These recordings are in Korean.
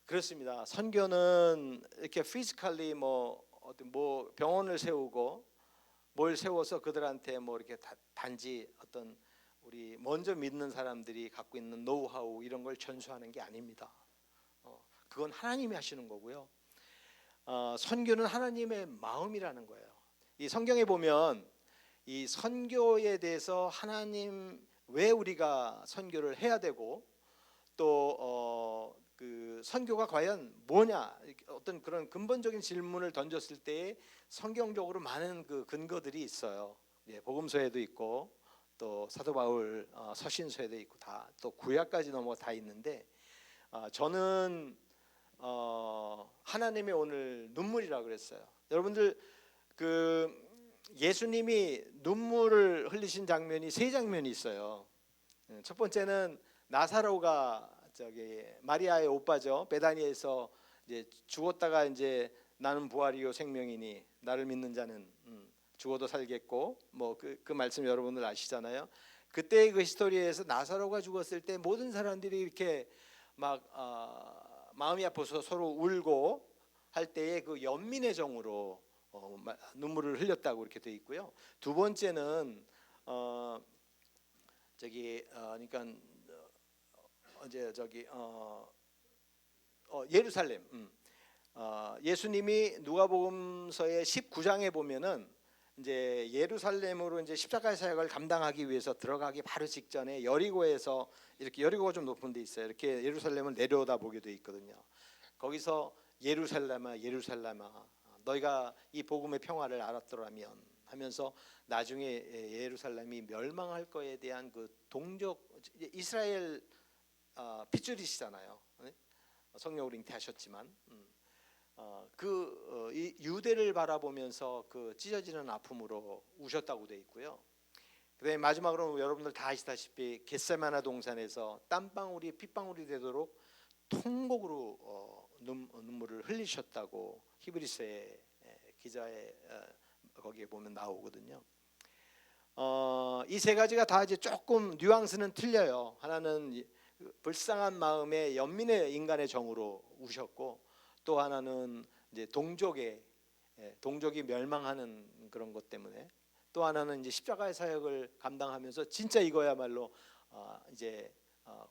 그렇습니다. 선교는 이렇게 피지컬리 뭐 병원을 세우고 뭘 세워서 그들한테 뭐 이렇게 단지 어떤 우리 먼저 믿는 사람들이 갖고 있는 노하우 이런 걸 전수하는 게 아닙니다. 그건 하나님이 하시는 거고요. 선교는 하나님의 마음이라는 거예요. 이 성경에 보면 이 선교에 대해서 하나님 왜 우리가 선교를 해야 되고 또 그 선교가 과연 뭐냐 어떤 그런 근본적인 질문을 던졌을 때에 성경적으로 많은 그 근거들이 있어요. 예, 복음서에도 있고 또 사도 바울 서신서에도 있고 다 또 구약까지 넘어 다 있는데 저는 하나님의 오늘 눈물이라고 그랬어요. 여러분들 그 예수님이 눈물을 흘리신 장면이 세 장면이 있어요. 첫 번째는 나사로가 저기 마리아의 오빠죠. 베다니에서 이제 죽었다가 이제 나는 부활이요 생명이니 나를 믿는 자는 죽어도 살겠고 뭐 그 말씀 여러분들 아시잖아요. 그때의 그 히스토리에서 나사로가 죽었을 때 모든 사람들이 이렇게 막 마음이 아파서 서로 울고 할 때에 그 연민의 정으로 눈물을 흘렸다고 이렇게 돼 있고요. 두 번째는 그러니까 이제 예루살렘. 예수님이 누가복음서의 19장에 보면은 이제 예루살렘으로 이제 십자가 사역을 감당하기 위해서 들어가기 바로 직전에 여리고에서 이렇게 여리고가 좀 높은 데 있어요. 이렇게 예루살렘을 내려다 보게 돼 있거든요. 거기서 예루살렘아 예루살렘아 너희가 이 복음의 평화를 알았더라면 하면서 나중에 예루살렘이 멸망할 거에 대한 그 동족 이스라엘 핏줄이시잖아요. 성령으로 잉태하셨지만 이 유대를 바라보면서 그 찢어지는 아픔으로 우셨다고 되어 있고요. 그다음에 마지막으로 여러분들 다 아시다시피 겟세마나 동산에서 땀방울이 핏방울이 되도록 통곡으로 눈물을 흘리셨다고 히브리서의 기자의 거기에 보면 나오거든요. 이 세 가지가 다 이제 조금 뉘앙스는 틀려요. 하나는 불쌍한 마음에 연민의 인간의 정으로 우셨고 또 하나는 이제 동족이 멸망하는 그런 것 때문에 또 하나는 이제 십자가의 사역을 감당하면서 진짜 이거야말로 이제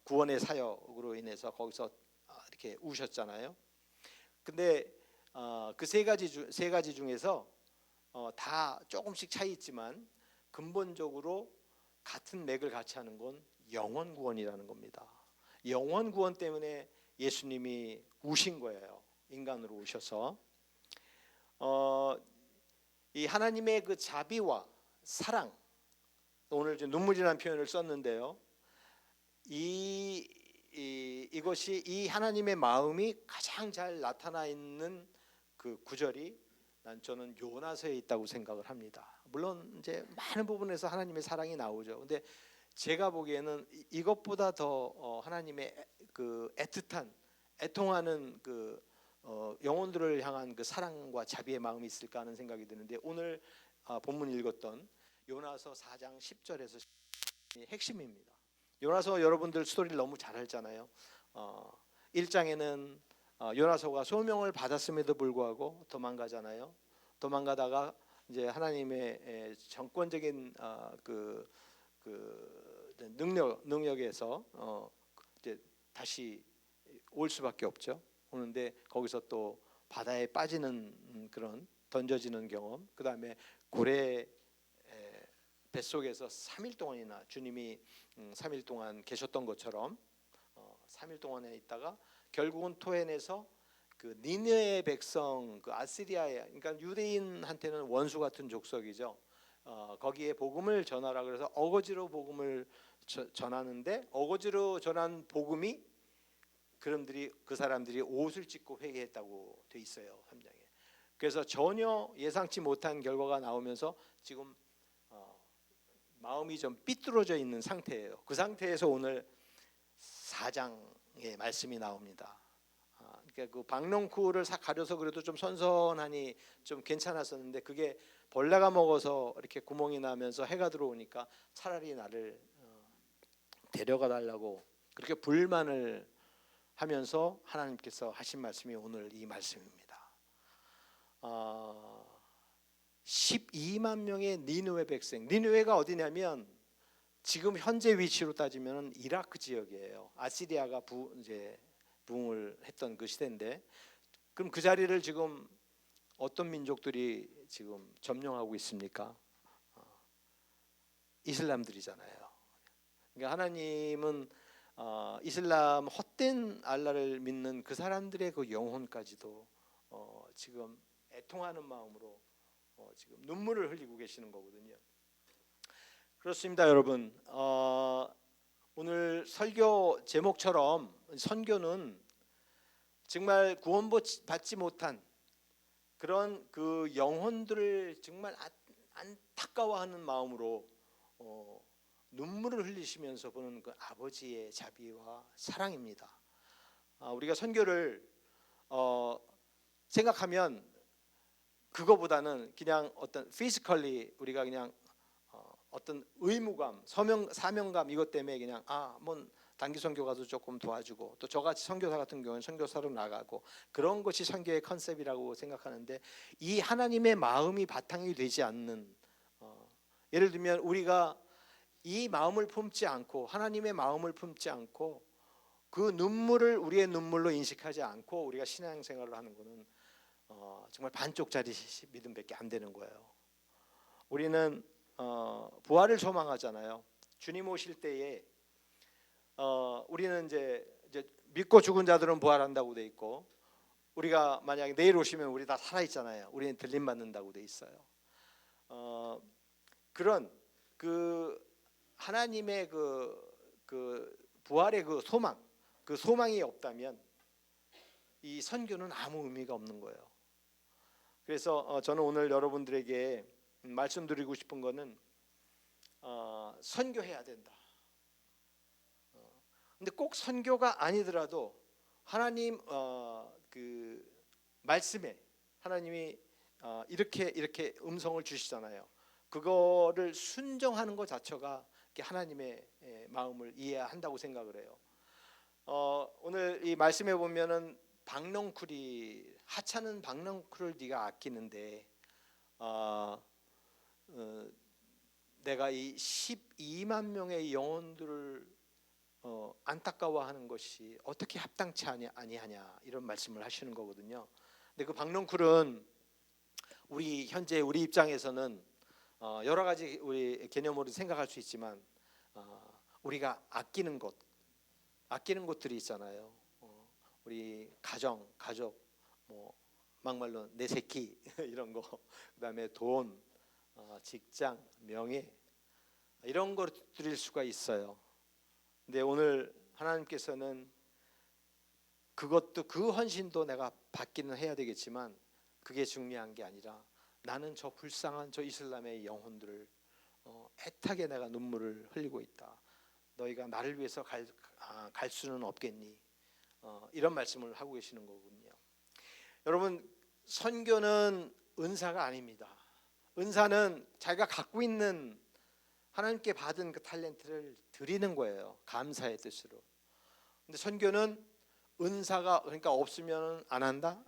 구원의 사역으로 인해서 거기서 이렇게 우셨잖아요. 근데 그 세 가지 중에서 다 조금씩 차이 있지만 근본적으로 같은 맥을 같이 하는 건 영원 구원이라는 겁니다. 영원 구원 때문에 예수님이 우신 거예요. 인간으로 오셔서 이 하나님의 그 자비와 사랑, 오늘 눈물이라는 표현을 썼는데요. 이것이 이 하나님의 마음이 가장 잘 나타나 있는 그 구절이 저는 요나서에 있다고 생각을 합니다. 물론 이제 많은 부분에서 하나님의 사랑이 나오죠. 근데 제가 보기에는 이것보다 더 하나님의 그 애틋한 애통하는 그 영혼들을 향한 그 사랑과 자비의 마음이 있을까 하는 생각이 드는데 오늘 본문 읽었던 요나서 4장 10절에서 핵심입니다. 요나서 여러분들 스토리를 너무 잘 알잖아요. 1장에는 요나서가 소명을 받았음에도 불구하고 도망가잖아요. 도망가다가 이제 하나님의 정권적인 그 능력에서 이제 다시 올 수밖에 없죠. 오는데 거기서 또 바다에 빠지는 그런 던져지는 경험, 그 다음에 고래 뱃속에서 3일 동안이나 주님이 3일 동안 계셨던 것처럼 3일 동안에 있다가 결국은 토해내서 그 니느웨의 백성, 그 아시리아의, 그러니까 유대인한테는 원수 같은 족속이죠. 거기에 복음을 전하라 그래서 어거지로 복음을 전하는데 어거지로 전한 복음이 그 사람들이 옷을 찢고 회개했다고 돼 있어요. 3장에. 그래서 전혀 예상치 못한 결과가 나오면서 지금 마음이 좀 삐뚤어져 있는 상태예요. 그 상태에서 오늘 4장의 말씀이 나옵니다. 그러니까 그 박넝쿨을 가려서 그래도 좀 선선하니 좀 괜찮았었는데 그게 벌레가 먹어서 이렇게 구멍이 나면서 해가 들어오니까 차라리 나를 데려가 달라고 그렇게 불만을 하면서 하나님께서 하신 말씀이 오늘 이 말씀입니다. 12만 명의 니느웨 백성. 니느웨가 어디냐면 지금 현재 위치로 따지면 이라크 지역이에요. 아시리아가 이제 부흥을 했던 그 시대인데, 그럼 그 자리를 지금 어떤 민족들이 지금 점령하고 있습니까? 이슬람들이잖아요. 그러니까 하나님은 이슬람 헛된 알라를 믿는 그 사람들의 그 영혼까지도 지금 애통하는 마음으로 지금 눈물을 흘리고 계시는 거거든요. 그렇습니다, 여러분. 오늘 설교 제목처럼 선교는 정말 구원받지 못한 그런 그 영혼들을 정말 안타까워하는 마음으로 눈물을 흘리시면서 보는 그 아버지의 자비와 사랑입니다. 우리가 선교를 생각하면 그거보다는 그냥 어떤 피지컬리 우리가 그냥 어떤 의무감, 사명감 이것 때문에 그냥 뭐 단기 선교 가서 조금 도와주고, 또 저같이 선교사 같은 경우는 선교사로 나가고, 그런 것이 선교의 컨셉이라고 생각하는데, 이 하나님의 마음이 바탕이 되지 않는, 예를 들면 우리가 이 마음을 품지 않고, 하나님의 마음을 품지 않고, 그 눈물을 우리의 눈물로 인식하지 않고 우리가 신앙생활을 하는 것은 정말 반쪽짜리 믿음밖에 안 되는 거예요. 우리는 부활을 소망하잖아요. 주님 오실 때에 우리는 이제 믿고 죽은 자들은 부활한다고 돼 있고, 우리가 만약에 내일 오시면 우리 다 살아 있잖아요. 우리는 들림 받는다고 돼 있어요. 그런 그 하나님의 그 부활의 그 소망이 없다면 이 선교는 아무 의미가 없는 거예요. 그래서 저는 오늘 여러분들에게 말씀드리고 싶은 거는 선교해야 된다. 근데 꼭 선교가 아니더라도 하나님 그 말씀에 하나님이 이렇게 음성을 주시잖아요. 그거를 순종하는 것 자체가 하나님의 마음을 이해한다고 생각을 해요. 오늘 이 말씀에 보면은 하찮은 박넝쿨을 네가 아끼는데 내가 이 12만 명의 영혼들을 안타까워하는 것이 어떻게 합당치 아니하냐, 이런 말씀을 하시는 거거든요. 근데 그 박넝쿨은 현재 우리 입장에서는 여러 가지 우리 개념으로 생각할 수 있지만 우리가 아끼는 것들이 있잖아요. 우리 가족, 뭐 막말로 내 새끼 이런 거, 그다음에 돈, 직장, 명예, 이런 것들일 수가 있어요. 근데 오늘 하나님께서는 그것도, 그 헌신도 내가 받기는 해야 되겠지만 그게 중요한 게 아니라, 나는 저 불쌍한 저 이슬람의 영혼들을 애타게 내가 눈물을 흘리고 있다. 너희가 나를 위해서 갈 수는 없겠니? 이런 말씀을 하고 계시는 거군요. 여러분, 선교는 은사가 아닙니다. 은사는 자기가 갖고 있는 하나님께 받은 그 탤런트를 드리는 거예요. 감사의 뜻으로. 근데 선교는 은사가, 그러니까 없으면 안 한다?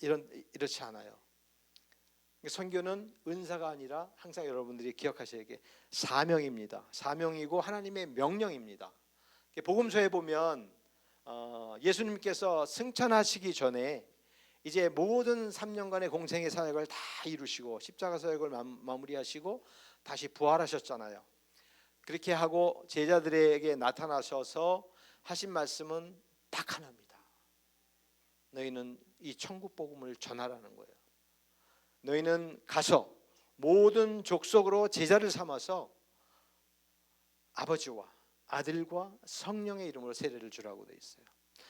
이렇지 않아요. 선교는 은사가 아니라 항상 여러분들이 기억하셔야 게 사명입니다. 사명이고 하나님의 명령입니다. 복음서에 보면 예수님께서 승천하시기 전에 이제 모든 3년간의 공생의 사역을 다 이루시고 십자가 사역을 마무리하시고 다시 부활하셨잖아요. 그렇게 하고 제자들에게 나타나셔서 하신 말씀은 딱 하나입니다. 너희는 이 천국 복음을 전하라는 거예요. 너희는 가서 모든 족속으로 제자를 삼아서 아버지와 아들과 성령의 이름으로 세례를 주라고 돼 있어요.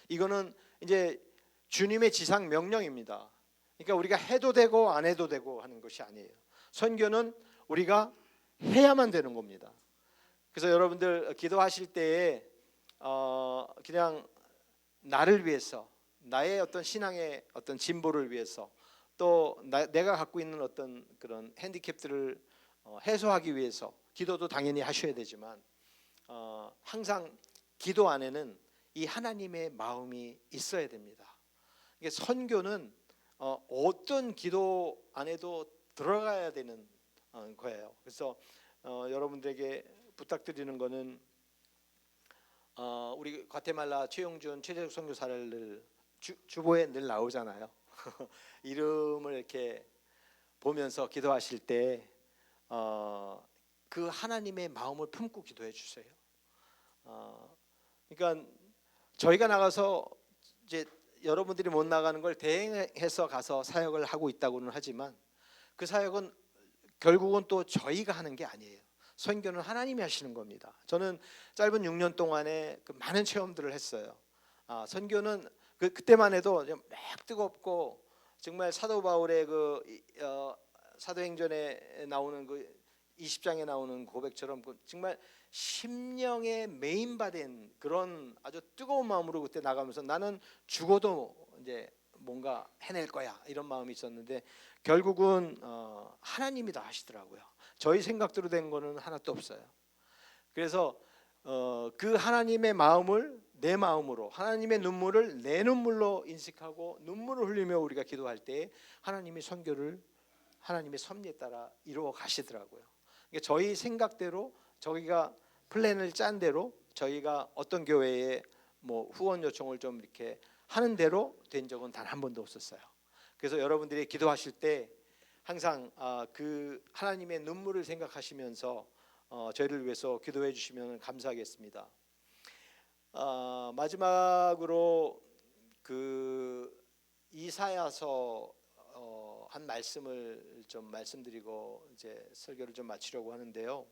이거는 이제 주님의 지상 명령입니다. 그러니까 우리가 해도 되고 안 해도 되고 하는 것이 아니에요. 선교는 우리가 해야만 되는 겁니다. 그래서 여러분들 기도하실 때에 그냥 나를 위해서, 나의 어떤 신앙의 어떤 진보를 위해서, 또 내가 갖고 있는 어떤 그런 핸디캡들을 해소하기 위해서 기도도 당연히 하셔야 되지만 항상 기도 안에는 이 하나님의 마음이 있어야 됩니다. 이게 선교는 어떤 기도 안에도 들어가야 되는 거예요. 그래서 여러분들에게 부탁드리는 거는 우리 과테말라 최용준 최재석 선교사를 늘 주보에 늘 나오잖아요. 이름을 이렇게 보면서 기도하실 때 그 하나님의 마음을 품고 기도해 주세요. 그러니까 저희가 나가서 이제 여러분들이 못 나가는 걸 대행해서 가서 사역을 하고 있다고는 하지만 그 사역은 결국은 또 저희가 하는 게 아니에요. 선교는 하나님이 하시는 겁니다. 저는 짧은 6년 동안에 그 많은 체험들을 했어요. 선교는 그때만 해도 막 뜨겁고 정말 사도 바울의 사도행전에 나오는 그 20장에 나오는 고백처럼 정말 심령에 메인받은 그런 아주 뜨거운 마음으로 그때 나가면서 나는 죽어도 이제 뭔가 해낼 거야 이런 마음이 있었는데 결국은 하나님이 다 하시더라고요. 저희 생각대로 된 거는 하나도 없어요. 그래서 그 하나님의 마음을 내 마음으로, 하나님의 눈물을 내 눈물로 인식하고 눈물을 흘리며 우리가 기도할 때 하나님이 선교를 하나님의 섭리에 따라 이루어 가시더라고요. 그러니까 저희 생각대로 저희가 플랜을 짠 대로 저희가 어떤 교회에 뭐 후원 요청을 좀 이렇게 하는 대로 된 적은 단 한 번도 없었어요. 그래서 여러분들이 기도하실 때 항상 그 하나님의 눈물을 생각하시면서 저희를 위해서 기도해 주시면 감사하겠습니다. 마지막으로 그 이사야서 한 말씀을 좀 말씀드리고 이제 설교를 좀 마치려고 하는데요.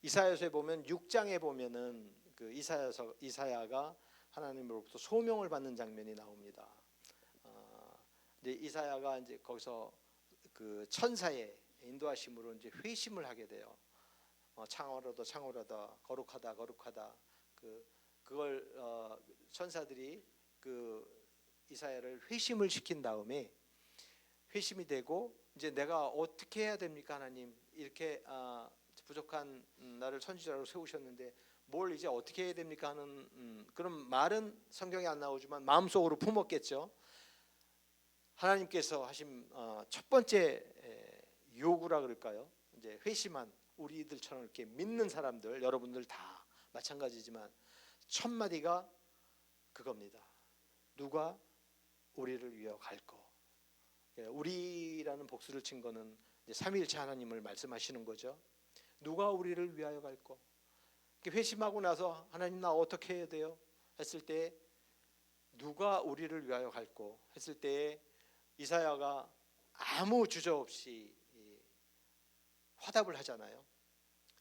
이사야서에 보면 6장에 보면은 그 이사야가 하나님으로부터 소명을 받는 장면이 나옵니다. 이제 이사야가 이제 거기서 그 천사의 인도하심으로 이제 회심을 하게 돼요. 창월하다 창월하다 거룩하다 거룩하다 그걸 천사들이 그 이사야를 회심을 시킨 다음에 회심이 되고 이제 내가 어떻게 해야 됩니까 하나님 이렇게 부족한 나를 선지자로 세우셨는데 뭘 이제 어떻게 해야 됩니까 하는 그런 말은 성경에 안 나오지만 마음속으로 품었겠죠. 하나님께서 하신 첫 번째 요구라 그럴까요? 이제 회심한 우리들처럼 이렇게 믿는 사람들 여러분들 다 마찬가지지만 첫 마디가 그겁니다. 누가 우리를 위하여 갈꼬. 우리라는 복수를 친 거는 이제 삼위일체 하나님을 말씀하시는 거죠. 누가 우리를 위하여 갈꼬. 회심하고 나서 하나님 나 어떻게 해야 돼요? 했을 때 누가 우리를 위하여 갈꼬 했을 때 이사야가 아무 주저 없이 화답을 하잖아요.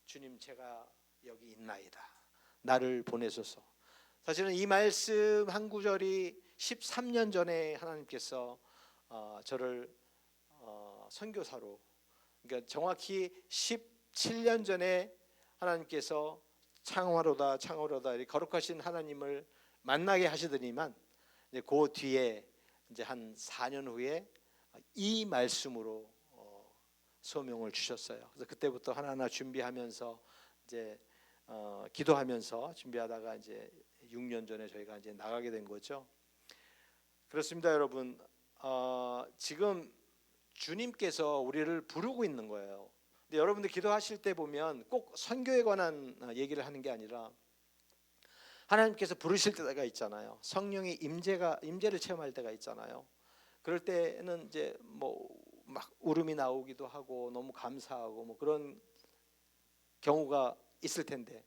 주님 제가 여기 있나이다. 나를 보내소서. 사실은 이 말씀 한 구절이 13년 전에 하나님께서 저를 선교사로 그러니까 정확히 17년 전에 하나님께서 창화로다 창화로다 이 거룩하신 하나님을 만나게 하시더니만 이제 그 뒤에 이제 한 4년 후에 이 말씀으로 소명을 주셨어요. 그래서 그때부터 하나하나 준비하면서 이제 기도하면서 준비하다가 이제 6년 전에 저희가 이제 나가게 된 거죠. 그렇습니다, 여러분. 지금 주님께서 우리를 부르고 있는 거예요. 근데 여러분들 기도하실 때 보면 꼭 선교에 관한 얘기를 하는 게 아니라 하나님께서 부르실 때가 있잖아요. 성령의 임재를 체험할 때가 있잖아요. 그럴 때는 이제 뭐 막 울음이 나오기도 하고 너무 감사하고 뭐 그런 경우가 있을 텐데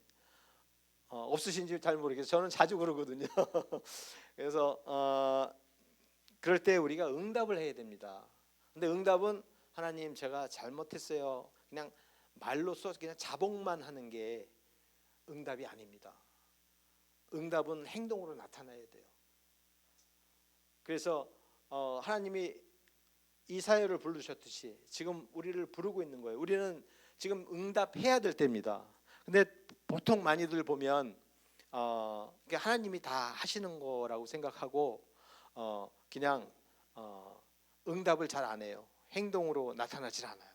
없으신지 잘 모르겠어요. 저는 자주 그러거든요. 그래서 그럴 때 우리가 응답을 해야 됩니다. 근데 응답은 하나님 제가 잘못했어요. 그냥 말로써 그냥 자복만 하는 게 응답이 아닙니다. 응답은 행동으로 나타나야 돼요. 그래서 하나님이 이사야를 부르셨듯이 지금 우리를 부르고 있는 거예요. 우리는 지금 응답해야 될 때입니다. 근데 보통 많이들 보면 하나님이 다 하시는 거라고 생각하고 그냥 응답을 잘 안 해요. 행동으로 나타나질 않아요.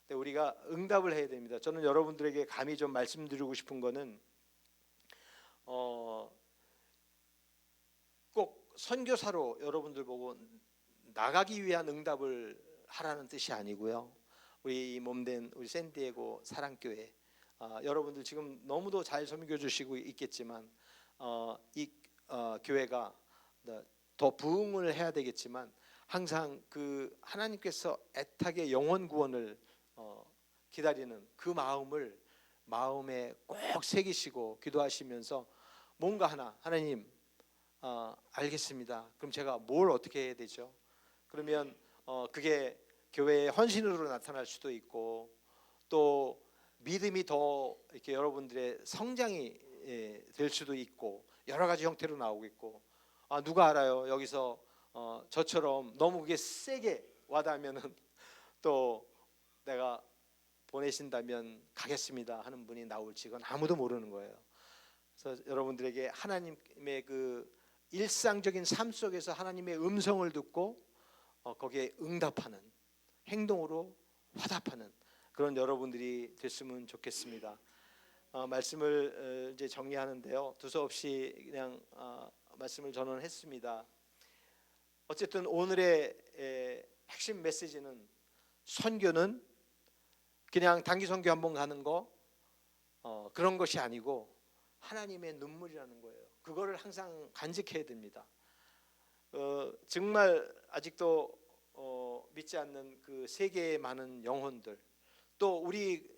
근데 우리가 응답을 해야 됩니다. 저는 여러분들에게 감히 좀 말씀드리고 싶은 거는 꼭 선교사로 여러분들 보고 나가기 위한 응답을 하라는 뜻이 아니고요. 우리 몸된 우리 샌디에고 사랑교회 여러분들 지금 너무도 잘 섬겨 주시고 있겠지만 이 교회가 더 부흥을 해야 되겠지만 항상 그 하나님께서 애타게 영혼 구원을 기다리는 그 마음을 마음에 꼭 새기시고 기도하시면서 뭔가 하나 하나님 알겠습니다. 그럼 제가 뭘 어떻게 해야 되죠? 그러면 그게 교회의 헌신으로 나타날 수도 있고 또 믿음이 더 이렇게 여러분들의 성장이 될 수도 있고 여러 가지 형태로 나오겠고 누가 알아요? 여기서 저처럼 너무 그게 세게 와닿으면은 또 내가 보내신다면 가겠습니다 하는 분이 나올지 그건 아무도 모르는 거예요. 그래서 여러분들에게 하나님의 그 일상적인 삶 속에서 하나님의 음성을 듣고 거기에 응답하는 행동으로 화답하는 그런 여러분들이 됐으면 좋겠습니다. 말씀을 이제 정리하는데요. 두서없이 그냥 말씀을 전언했습니다. 어쨌든 오늘의 핵심 메시지는 선교는 그냥 단기 선교 한번 가는 거 그런 것이 아니고 하나님의 눈물이라는 거예요. 그거를 항상 간직해야 됩니다. 정말 아직도 믿지 않는 그 세계의 많은 영혼들 또 우리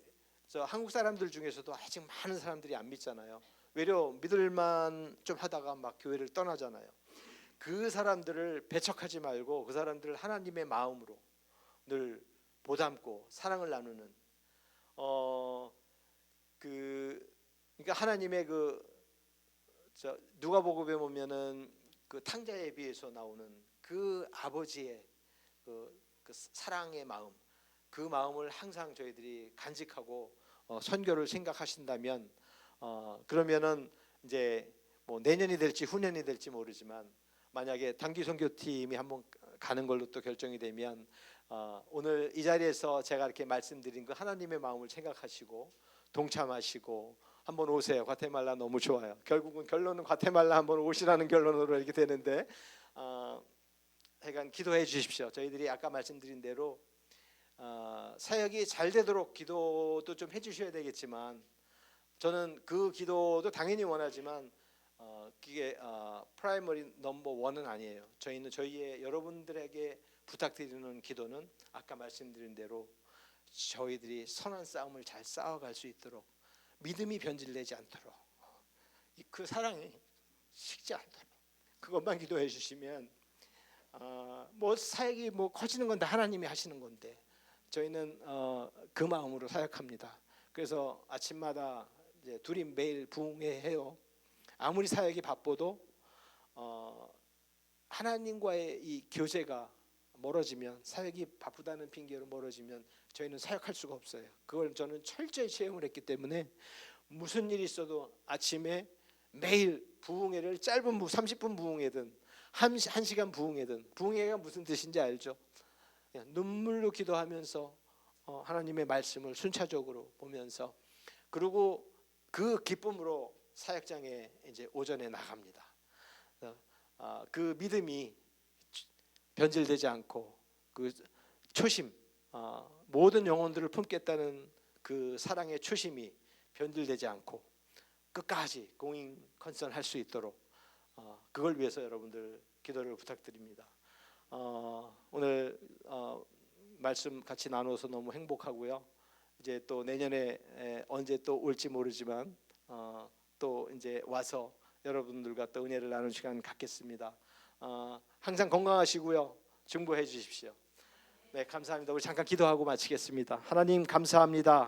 한국 사람들 중에서도 아직 많은 사람들이 안 믿잖아요. 외려 믿을만 좀 하다가 막 교회를 떠나잖아요. 그 사람들을 배척하지 말고 그 사람들을 하나님의 마음으로 늘 보담고 사랑을 나누는 그러니까 하나님의 누가복음에 보면은 그 탕자에 비해서 나오는 그 아버지의 그 사랑의 마음 그 마음을 항상 저희들이 간직하고 선교를 생각하신다면 그러면은 이제 뭐 내년이 될지 후년이 될지 모르지만 만약에 단기 선교팀이 한번 가는 걸로 또 결정이 되면 오늘 이 자리에서 제가 이렇게 말씀드린 그 하나님의 마음을 생각하시고 동참하시고 한번 오세요. 과테말라 너무 좋아요. 결국은 결론은 과테말라 한번 오시라는 결론으로 이렇게 되는데 하여간 기도해 주십시오. 저희들이 아까 말씀드린 대로 사역이 잘 되도록 기도도 좀 해주셔야 되겠지만 저는 그 기도도 당연히 원하지만 그게 프라이머리 넘버 원은 아니에요. 저희는 저희의 여러분들에게 부탁드리는 기도는 아까 말씀드린 대로 저희들이 선한 싸움을 잘 싸워갈 수 있도록 믿음이 변질되지 않도록 그 사랑이 식지 않도록 그것만 기도해 주시면 뭐 사역이 뭐 커지는 건 다 하나님이 하시는 건데 저희는 그 마음으로 사역합니다. 그래서 아침마다 이제 둘이 매일 부흥회해요. 아무리 사역이 바빠도 하나님과의 이 교제가 멀어지면 사역이 바쁘다는 핑계로 멀어지면 저희는 사역할 수가 없어요. 그걸 저는 철저히 체험을 했기 때문에 무슨 일이 있어도 아침에 매일 부흥회를 짧은 30분 부흥회든 1시간 부흥회든 부흥회가 무슨 뜻인지 알죠? 눈물로 기도하면서 하나님의 말씀을 순차적으로 보면서 그리고 그 기쁨으로 사역장에 이제 오전에 나갑니다. 그 믿음이 변질되지 않고 그 초심 모든 영혼들을 품겠다는 그 사랑의 초심이 변질되지 않고 끝까지 공인 컨선 할 수 있도록 그걸 위해서 여러분들 기도를 부탁드립니다. 오늘 말씀 같이 나눠서 너무 행복하고요. 이제 또 내년에 언제 또 올지 모르지만 또 이제 와서 여러분들과 또 은혜를 나누는 시간 갖겠습니다. 항상 건강하시고요. 증거해 주십시오. 네, 감사합니다. 우리 잠깐 기도하고 마치겠습니다. 하나님 감사합니다.